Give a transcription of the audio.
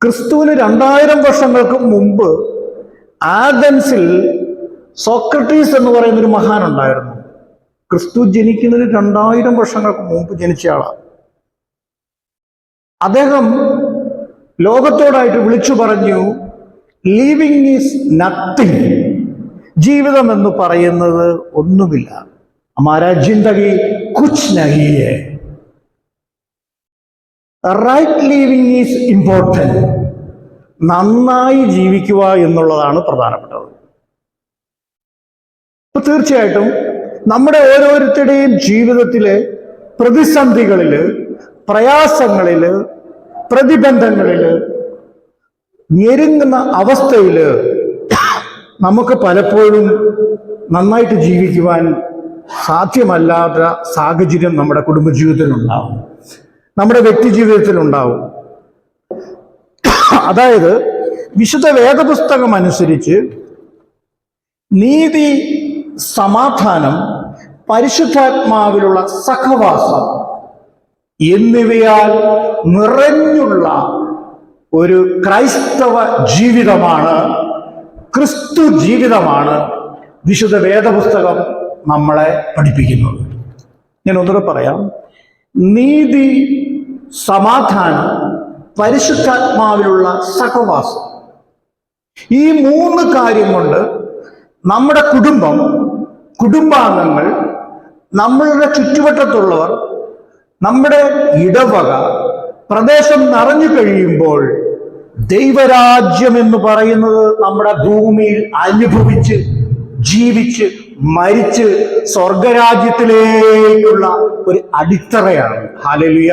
ക്രിസ്തുവിന് 2000 വർഷങ്ങൾക്ക് മുമ്പ് ആഥൻസിൽ സോക്രട്ടീസ് എന്ന് പറയുന്ന ഒരു മഹാൻ ഉണ്ടായിരുന്നു. ക്രിസ്തു ജനിക്കുന്നതിന് 2000 വർഷങ്ങൾക്ക് മുമ്പ് ജനിച്ച ആളാണ്. അദ്ദേഹം ലോകത്തോടായിട്ട് വിളിച്ചു പറഞ്ഞു, ലിവിങ് ഈസ് നത്തിങ്. ജീവിതം എന്ന് പറയുന്നത് ഒന്നുമില്ല. ഹമാരാ ജിന്ദഗി കുച്ച് നഹീ ഹൈ. Right living is important. നന്നായി ജീവിക്കുക എന്നുള്ളതാണ് പ്രധാനപ്പെട്ടത്. അപ്പൊ തീർച്ചയായിട്ടും നമ്മുടെ ഓരോരുത്തരുടെയും ജീവിതത്തിലെ പ്രതിസന്ധികളില്, പ്രയാസങ്ങളില്, പ്രതിബന്ധങ്ങളില്, ഞെരുങ്ങുന്ന അവസ്ഥയില് നമുക്ക് പലപ്പോഴും നന്നായിട്ട് ജീവിക്കുവാൻ സാധ്യമല്ലാത്ത സാഹചര്യം നമ്മുടെ കുടുംബജീവിതത്തിലുണ്ടാവും, നമ്മുടെ വ്യക്തി ജീവിതത്തിലുണ്ടാവും. അതായത് വിശുദ്ധ വേദപുസ്തകം അനുസരിച്ച് നീതി, സമാധാനം, പരിശുദ്ധാത്മാവിലുള്ള സഹവാസം എന്നിവയാൽ നിറഞ്ഞുള്ള ഒരു ക്രൈസ്തവ ജീവിതമാണ്, ക്രിസ്തു ജീവിതമാണ് വിശുദ്ധ വേദപുസ്തകം നമ്മളെ പഠിപ്പിക്കുന്നത്. ഞാൻ ഒന്നുകൂടെ പറയാം. നീതി, സമാധാനം, പരിശുദ്ധാത്മാവിലുള്ള സഹവാസം, ഈ 3 കാര്യം കൊണ്ട് നമ്മുടെ കുടുംബം, കുടുംബാംഗങ്ങൾ, നമ്മളുടെ ചുറ്റുവട്ടത്തുള്ളവർ, നമ്മുടെ ഇടവക, പ്രദേശം നിറഞ്ഞു കഴിയുമ്പോൾ ദൈവരാജ്യം എന്ന് പറയുന്നത് നമ്മുടെ ഭൂമിയിൽ അനുഭവിച്ച്, ജീവിച്ച്, മരിച്ച് സ്വർഗരാജ്യത്തിലേക്കുള്ള ഒരു അടിത്തറയാണ്. ഹല്ലേലൂയ.